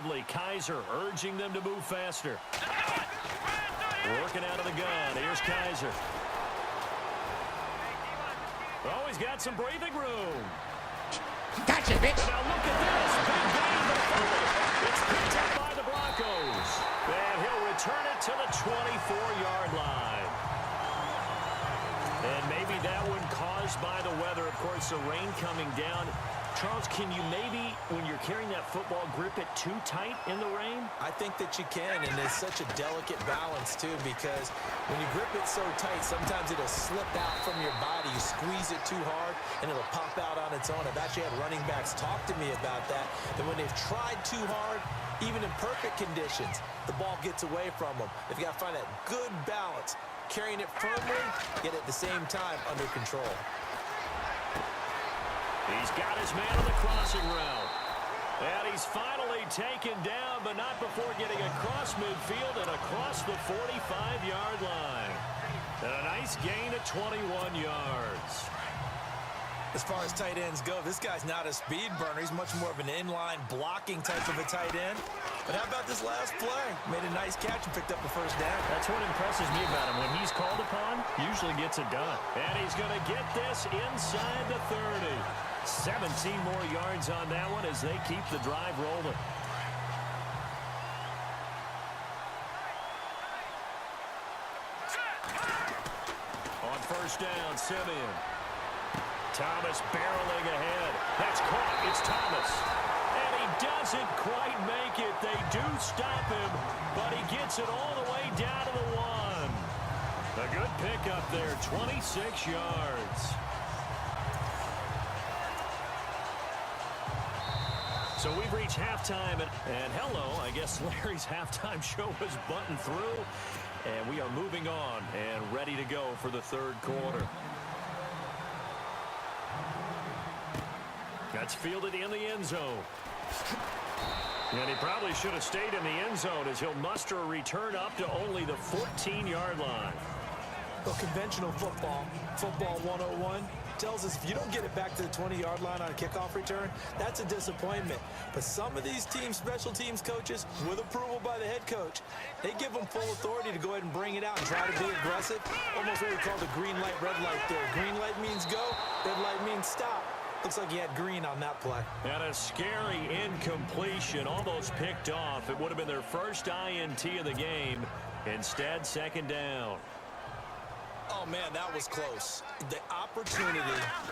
defensively. Kaiser urging them to move faster. Working out of the gun. Here's Kaiser. Oh, he's got some breathing room. Gotcha, bitch. Now look at this. Big gain to third. It's picked up by the Broncos. And he'll return it to the 24-yard line. And maybe that one caused by the weather. Of course, the rain coming down. Charles, can you maybe, when you're carrying that football, grip it too tight in the rain? I think that you can, and it's such a delicate balance, too, because when you grip it so tight, sometimes it'll slip out from your body. You squeeze it too hard, and it'll pop out on its own. I've actually had running backs talk to me about that, that when they've tried too hard, even in perfect conditions, the ball gets away from them. They've got to find that good balance, carrying it firmly, yet at the same time under control. He's got his man on the crossing route. And he's finally taken down, but not before getting across midfield and across the 45-yard line. And a nice gain of 21 yards. As far as tight ends go, this guy's not a speed burner. He's much more of an inline blocking type of a tight end. But how about this last play? Made a nice catch and picked up the first down. That's what impresses me about him. When he's called upon, usually gets it done. And he's going to get this inside the 30. 17 more yards on that one as they keep the drive rolling. On first down, Simeon. Thomas barreling ahead. That's caught. It's Thomas. And he doesn't quite make it. They do stop him, but he gets it all the way down to the 1. A good pickup there, 26 yards. So we've reached halftime, and hello, I guess Larry's halftime show was buttoned through, and we are moving on and ready to go for the third quarter. That's fielded in the end zone. And he probably should have stayed in the end zone as he'll muster a return up to only the 14-yard line. Well, conventional football, football 101, tells us if you don't get it back to the 20-yard line on a kickoff return, that's a disappointment. But some of these teams, special teams coaches, with approval by the head coach, they give them full authority to go ahead and bring it out and try to be aggressive. Almost what we call the green light, red light there. Green light means go, red light means stop. Looks like he had green on that play. And a scary incompletion, almost picked off. It would have been their first INT of the game. Instead, second down. Oh, man, that was close. The opportunity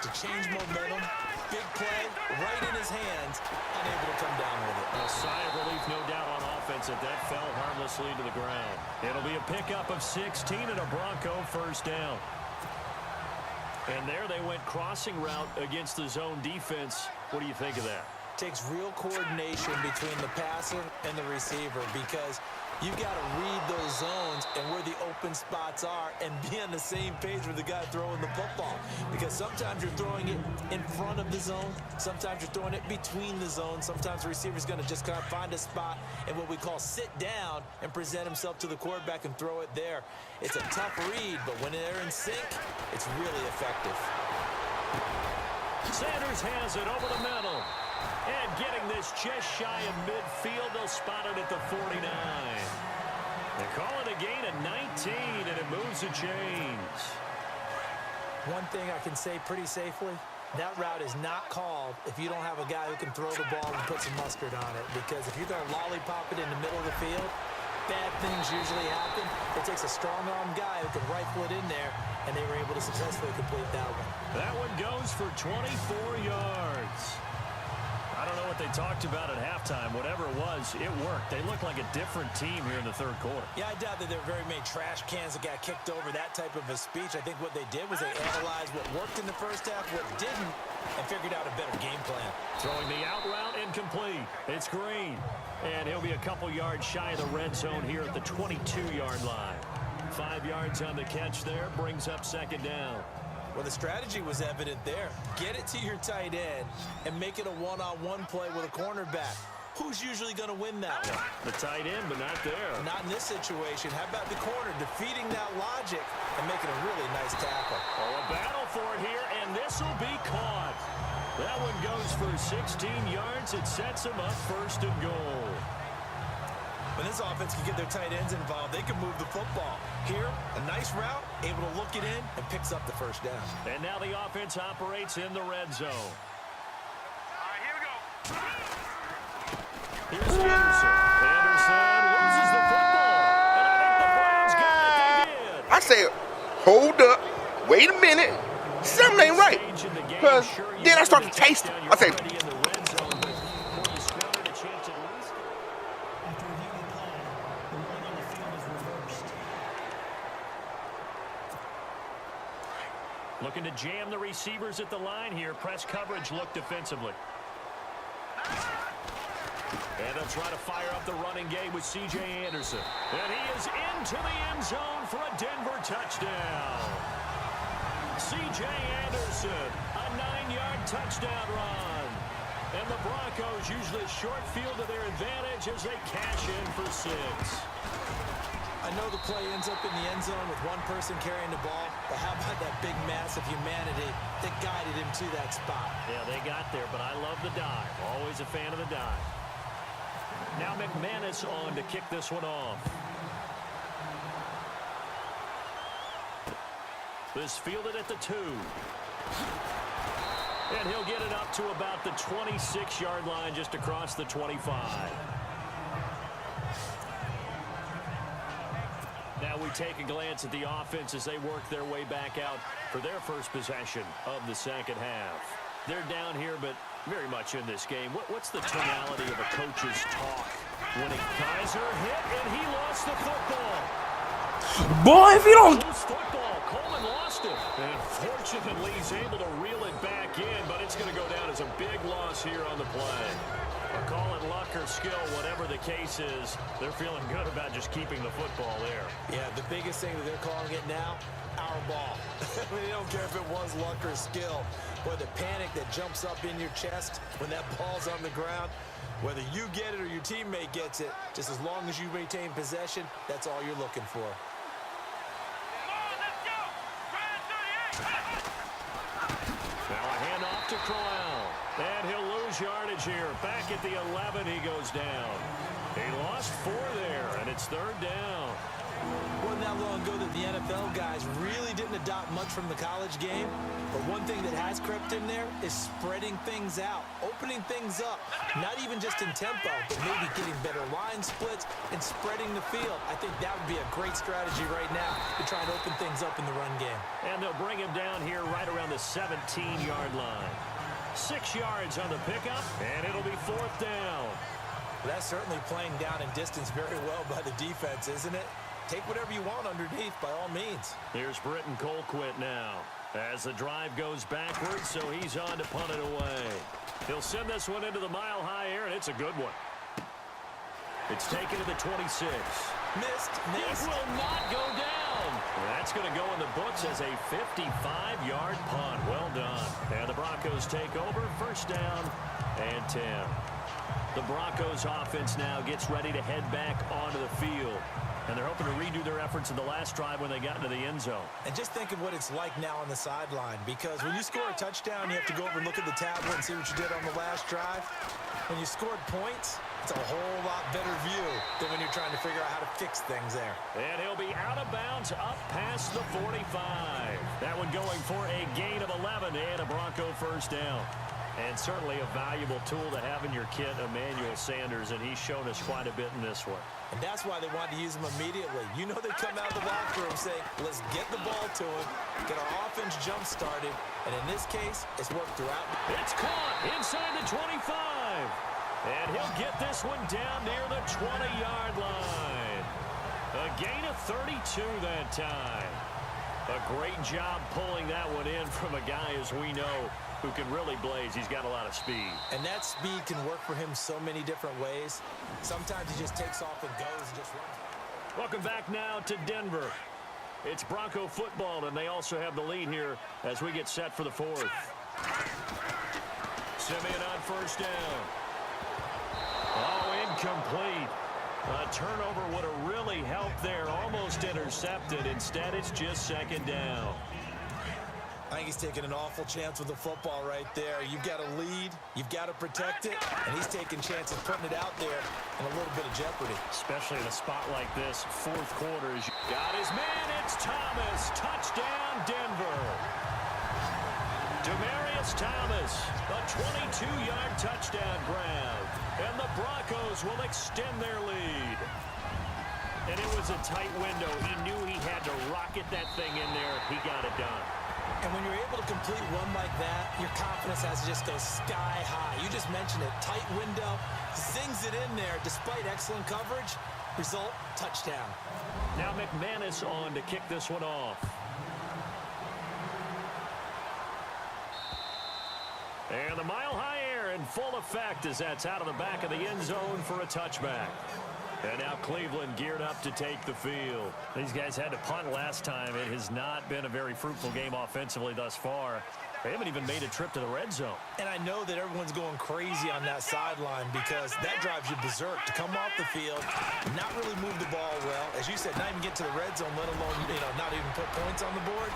to change momentum, big play, right in his hands, unable to come down with it. A sigh of relief, no doubt, on offense that fell harmlessly to the ground. It'll be a pickup of 16 and a Bronco first down. And there they went crossing route against the zone defense. What do you think of that? Takes real coordination between the passer and the receiver because you've got to read those zones and where the open spots are and be on the same page with the guy throwing the football. Because sometimes you're throwing it in front of the zone. Sometimes you're throwing it between the zones. Sometimes the receiver's going to just kind of find a spot and what we call sit down and present himself to the quarterback and throw it there. It's a tough read, but when they're in sync, it's really effective. Sanders has it over the middle. And getting this just shy of midfield, they'll spot it at the 49. They call it a gain of 19, and it moves the chains. One thing I can say pretty safely, that route is not called if you don't have a guy who can throw the ball and put some mustard on it. Because if you're going to lollipop it in the middle of the field, bad things usually happen. It takes a strong-arm guy who can rifle it in there, and they were able to successfully complete that one. That one goes for 24 yards. I don't know what they talked about at halftime. Whatever it was, it worked. They look like a different team here in the third quarter. Yeah, I doubt that there were very many trash cans that got kicked over, that type of a speech. I think what they did was they analyzed what worked in the first half, what didn't, and figured out a better game plan. Throwing the out route incomplete. It's Green. And he'll be a couple yards shy of the red zone here at the 22-yard line. 5 yards on the catch there, brings up second down. Well, the strategy was evident there. Get it to your tight end and make it a one-on-one play with a cornerback. Who's usually going to win that one? The tight end, but not there. Not in this situation. How about the corner defeating that logic and making a really nice tackle? Oh, a battle for it here, and this will be caught. That one goes for 16 yards. It sets him up first and goal. this offense can get their tight ends involved, they can move the football. Here, a nice route, able to look it in, and picks up the first down. And now the offense operates in the red zone. All right, here we go. Here's Anderson. Anderson loses the football. And I think the Browns got it. They did. I said, hold up. Wait a minute. Something ain't right. Because then I start to taste it. I say, looking to jam the receivers at the line here. Press coverage look defensively. And they'll try to fire up the running game with C.J. Anderson. And he is into the end zone for a Denver touchdown. C.J. Anderson, a 9-yard touchdown run. And the Broncos use the short field to their advantage as they cash in for 6. I know the play ends up in the end zone with one person carrying the ball, but how about that big mass of humanity that guided him to that spot? Yeah, they got there, but I love the dive. Always a fan of the dive. Now McManus on to kick this one off. This fielded at the 2. And he'll get it up to about the 26-yard line, just across the 25. Now we take a glance at the offense as they work their way back out for their first possession of the second half. They're down here, but very much in this game. What's the tonality of a coach's talk when a Kaiser hit and he lost the football? boy, if you don't... Loose football. Coleman lost it. And fortunately, he's able to reel it back in, but it's going to go down as a big loss here on the play. Call it luck or skill, whatever the case is, they're feeling good about just keeping the football there. Yeah, the biggest thing that they're calling it now, our ball. I mean, they don't care if it was luck or skill. Boy, the panic that jumps up in your chest when that ball's on the ground, whether you get it or your teammate gets it, just as long as you retain possession, that's all you're looking for. Now a handoff to Crowell. And he'll lose yardage here. Back at the 11, he goes down. He lost 4 there, and it's 3rd down. Wasn't that long ago that the NFL guys really didn't adopt much from the college game. But one thing that has crept in there is spreading things out, opening things up. Not even just in tempo, but maybe getting better line splits and spreading the field. I think that would be a great strategy right now to try and open things up in the run game. And they'll bring him down here right around the 17-yard line. 6 yards on the pickup, and it'll be 4th down. Well, that's certainly playing down in distance very well by the defense, isn't it? Take whatever you want underneath by all means. Here's Britton Colquitt now as the drive goes backwards, so he's on to punt it away. He'll send this one into the mile-high air, and it's a good one. It's taken to the 26. Missed. It will not go down. That's going to go in the books as a 55-yard punt. Well done. And the Broncos take over. 1st down and 10. The Broncos offense now gets ready to head back onto the field. And they're hoping to redo their efforts in the last drive when they got into the end zone. And just think of what it's like now on the sideline, because when you score a touchdown, you have to go over and look at the tablet and see what you did on the last drive. When you scored points, it's a whole lot better view than when you're trying to figure out how to fix things there. And he'll be out of bounds up past the 45. That one going for a gain of 11 and a Bronco 1st down. And certainly a valuable tool to have in your kit, Emmanuel Sanders, and he's shown us quite a bit in this one. And that's why they wanted to use him immediately. You know they come out of the locker room saying, let's get the ball to him, get our offense jump-started, and in this case, it's worked throughout. It's caught inside the 25. And he'll get this one down near the 20-yard line. A gain of 32 that time. A great job pulling that one in from a guy, as we know, who can really blaze. He's got a lot of speed. And that speed can work for him so many different ways. Sometimes he just takes off and goes and just runs. Welcome back now to Denver. It's Bronco football, and they also have the lead here as we get set for the 4th. Simeon on 1st down. Oh, incomplete. A turnover would have really helped there. Almost intercepted. Instead, it's just 2nd down. I think he's taking an awful chance with the football right there. You've got to lead, you've got to protect it, and he's taking chances putting it out there in a little bit of jeopardy. Especially in a spot like this, fourth quarter. Got his man, it's Thomas. Touchdown, Denver. Demaryius Thomas, a 22-yard touchdown grab. And the Broncos will extend their lead. And it was a tight window. He knew he had to rocket that thing in there. He got it done. And when you're able to complete one like that, your confidence has to just go sky high. You just mentioned it. Tight window, zings it in there despite excellent coverage. Result, touchdown. Now McManus on to kick this one off. And the mile-high air in full effect as that's out of the back of the end zone for a touchback. And now Cleveland geared up to take the field. These guys had to punt last time. It has not been a very fruitful game offensively thus far. They haven't even made a trip to the red zone. And I know that everyone's going crazy on that sideline because that drives you berserk to come off the field, not really move the ball well. As you said, not even get to the red zone, let alone, not even put points on the board.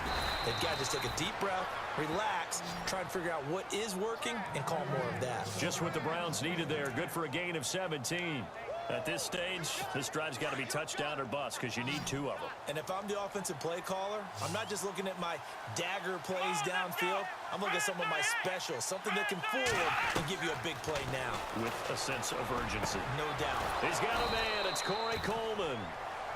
They've got to just take a deep breath, relax, try to figure out what is working, and call more of that. Just what the Browns needed there. Good for a gain of 17. At this stage, this drive's got to be touchdown or bust because you need two of them. And if I'm the offensive play caller, I'm not just looking at my dagger plays downfield. I'm looking at some of my specials, something that can fool them and give you a big play now. With a sense of urgency. No doubt. He's got a man. It's Corey Coleman.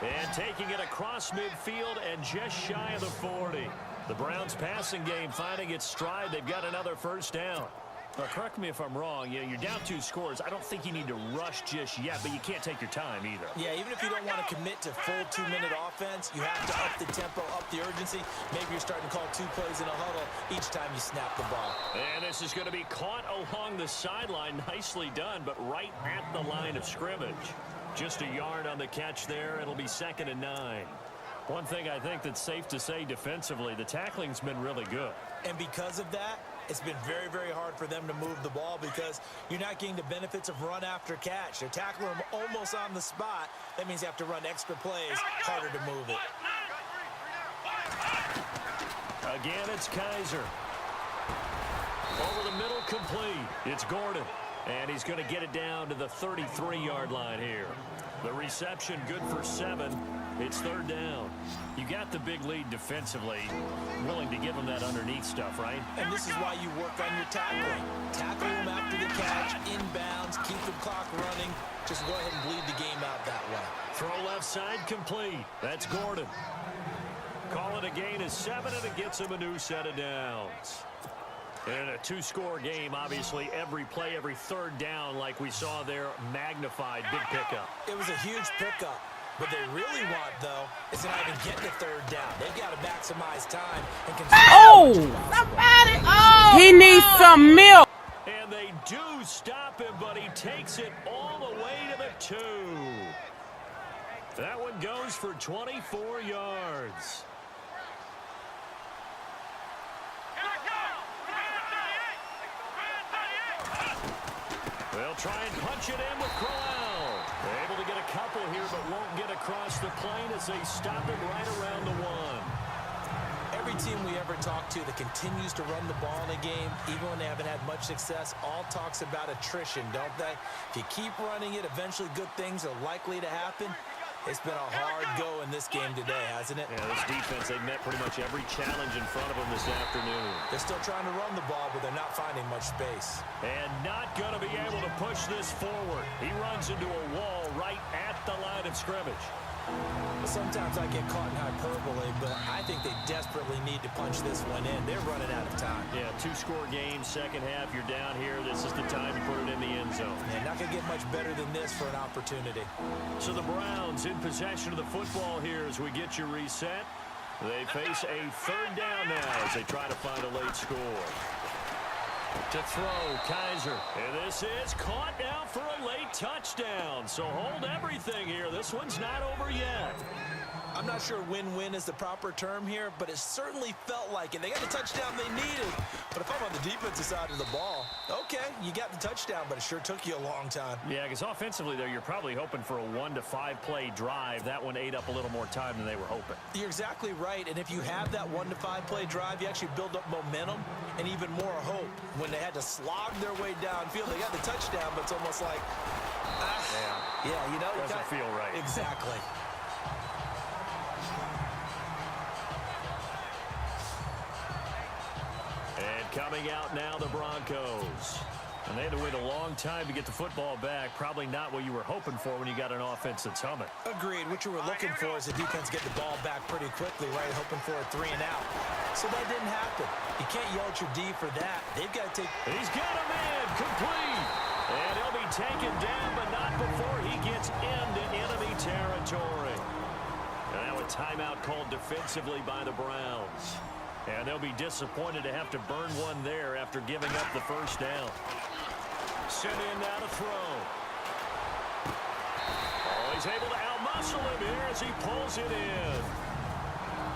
And taking it across midfield and just shy of the 40. The Browns passing game finding its stride. They've got another first down. Now, correct me if I'm wrong. You're down 2 scores. I don't think you need to rush just yet, but you can't take your time either. Yeah, even if you don't want to commit to full 2-minute offense, you have to up the tempo, up the urgency. Maybe you're starting to call 2 plays in a huddle each time you snap the ball. And this is going to be caught along the sideline. Nicely done, but right at the line of scrimmage. Just a yard on the catch there. It'll be 2nd and 9. One thing I think that's safe to say defensively, the tackling's been really good. And because of that, it's been very, very hard for them to move the ball because you're not getting the benefits of run after catch. They're tackling them almost on the spot. That means you have to run extra plays, harder to move it. Again, it's Kaiser. Over the middle, complete. It's Gordon. And he's going to get it down to the 33-yard line here. The reception good for 7. It's 3rd down. You got the big lead defensively. Willing to give them that underneath stuff, right? And this is why you work on your tackling. Tackle them after the catch, inbounds, keep the clock running. Just go ahead and bleed the game out that way. Throw left side complete. That's Gordon. Call it a gain of 7, and it gets him a new set of downs. In a 2-score game, obviously, every play, every 3rd down, like we saw there, magnified, big pickup. It was a huge pickup. What they really want, though, is to not even get the 3rd down. They've got to maximize time and somebody! Oh! He needs some milk! And they do stop him, but he takes it all the way to the 2. That one goes for 24 yards. They'll try and punch it in with Crowell. They're able to get a couple here, but won't get across the plane as they stop it right around the 1. Every team we ever talk to that continues to run the ball in a game, even when they haven't had much success, all talks about attrition, don't they? If you keep running it, eventually good things are likely to happen. It's been a hard go in this game today, hasn't it? Yeah, this defense, they've met pretty much every challenge in front of them this afternoon. They're still trying to run the ball, but they're not finding much space. And not going to be able to push this forward. He runs into a wall right at the line of scrimmage. Sometimes I get caught in hyperbole, but I think they desperately need to punch this one in. They're running out of time. Yeah, 2-score game, second half, you're down here. This is the time to put it in the end zone. Yeah, not going to get much better than this for an opportunity. So the Browns in possession of the football here as we get you reset. They face a 3rd down now as they try to find a late score. To throw, Kaiser. And this is caught now for a late touchdown. So hold everything here. This one's not over yet. I'm not sure win-win is the proper term here, but it certainly felt like it. They got the touchdown they needed. But if I'm on the defensive side of the ball, okay, you got the touchdown, but it sure took you a long time. Yeah, because offensively, though, you're probably hoping for a 1 to 5 play drive. That one ate up a little more time than they were hoping. You're exactly right, and if you have that 1 to 5 play drive, you actually build up momentum and even more hope. When they had to slog their way downfield, they got the touchdown, but it's almost like, yeah, you know. Doesn't feel right. Exactly. And coming out now, the Broncos. And they had to wait a long time to get the football back. Probably not what you were hoping for when you got an offense that's humming. Agreed. What you were looking for is the defense get the ball back pretty quickly, right? Hoping for a 3 and out. So that didn't happen. You can't yell at your D for that. They've got to take... He's got a man complete. And he'll be taken down, but not before he gets into enemy territory. And now a timeout called defensively by the Browns. And they'll be disappointed to have to burn one there after giving up the first down. Simeon now to throw. Oh, he's able to outmuscle him here as he pulls it in.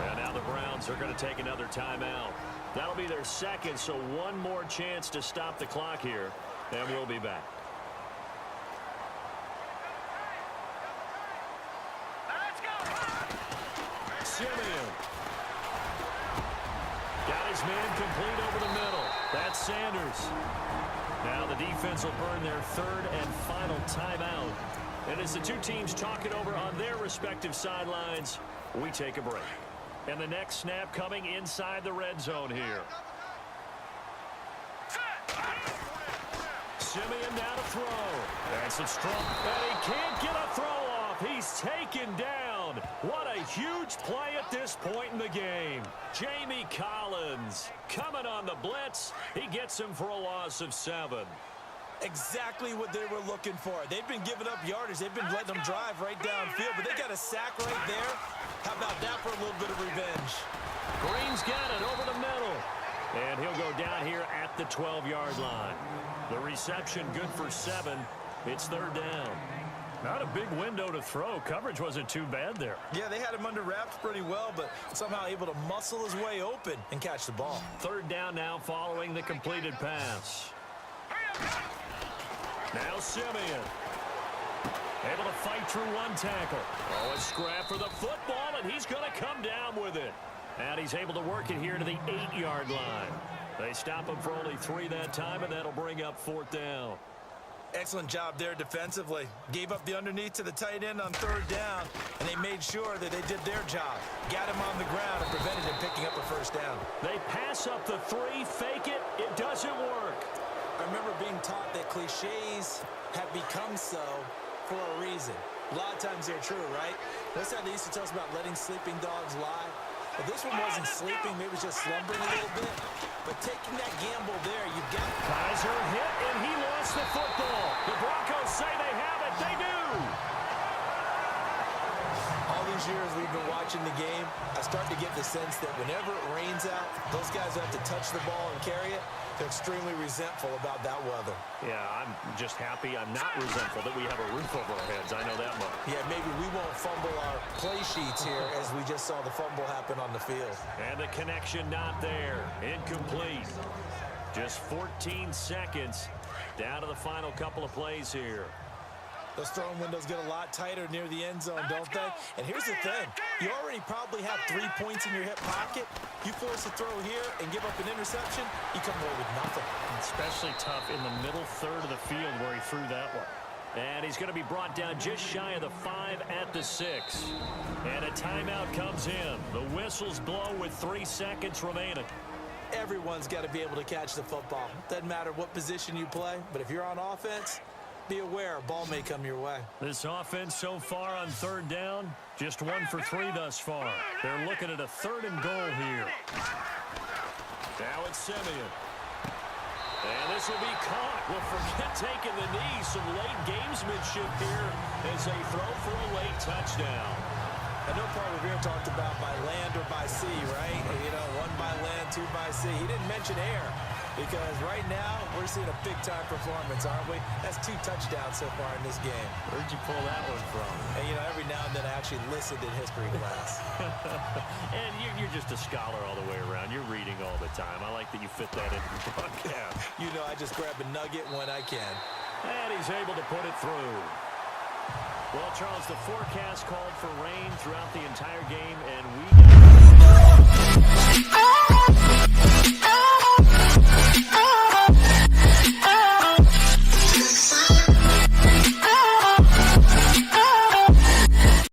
And now the Browns are going to take another timeout. That'll be their second, so one more chance to stop the clock here. And we'll be back. Let's go. Simeon. Got his man complete over the middle. That's Sanders. Now the defense will burn their third and final timeout. And as the two teams talk it over on their respective sidelines, we take a break. And the next snap coming inside the red zone here. Simeon now to throw. That's a strong. And he can't get a throw off. He's taken down. What a huge play at this point in the game. Jamie Collins coming on the blitz. He gets him for a loss of 7. Exactly what they were looking for. They've been giving up yardage. They've been letting them drive right downfield, but they got a sack right there. How about that for a little bit of revenge? Green's got it over the middle. And he'll go down here at the 12-yard line. The reception good for 7. It's third down. Not a big window to throw. Coverage wasn't too bad there. Yeah, they had him under wraps pretty well, but somehow able to muscle his way open and catch the ball. Third down now following the completed pass. Now Simeon. Able to fight through one tackle. Oh, a scrap for the football, and he's going to come down with it. And he's able to work it here to the 8-yard line. They stop him for only 3 that time, and that'll bring up fourth down. Excellent job there defensively. Gave up the underneath to the tight end on third down, and they made sure that they did their job. Got him on the ground and prevented him picking up a first down. They pass up the 3, fake it. It doesn't work. I remember being taught that cliches have become so for a reason. A lot of times they're true, right? That's how they used to tell us about letting sleeping dogs lie. But this one wasn't sleeping, maybe it was just slumbering a little bit. But taking that gamble there, you've got... Kaiser hit, and he lost the football. The Broncos say they have it. They do. All these years we've been watching the game, I start to get the sense that whenever it rains out, those guys who have to touch the ball and carry it, they're extremely resentful about that weather. Yeah, I'm just happy I'm not resentful that we have a roof over our heads. I know that much. Yeah, maybe we won't fumble our play sheets here as we just saw the fumble happen on the field. And the connection not there. Incomplete. Just 14 seconds down to the final couple of plays here. Those throwing windows get a lot tighter near the end zone, don't they? And here's the thing. You already probably have 3 points in your hip pocket. You force a throw here and give up an interception, you come away with nothing. Especially tough in the middle third of the field where he threw that one. And he's going to be brought down just shy of the 5 at the 6. And a timeout comes in. The whistles blow with 3 seconds remaining. Everyone's got to be able to catch the football. Doesn't matter what position you play, but if you're on offense, be aware a ball may come your way. This offense so far on third down, just 1 for 3 thus far. They're looking at a 3rd and goal here. Now it's Simeon. And this will be caught. Well, forget taking the knee. Some late gamesmanship here as they throw for a late touchdown. I know Paul Revere talked about by land or by sea, right? You know, 1 by land, 2 by sea. He didn't mention air. Because right now, we're seeing a big-time performance, aren't we? That's 2 touchdowns so far in this game. Where'd you pull that one from? And, you know, every now and then I actually listened in history class. And you're just a scholar all the way around. You're reading all the time. I like that you fit that into the broadcast. You know, I just grab a nugget when I can. And he's able to put it through. Well, Charles, the forecast called for rain throughout the entire game,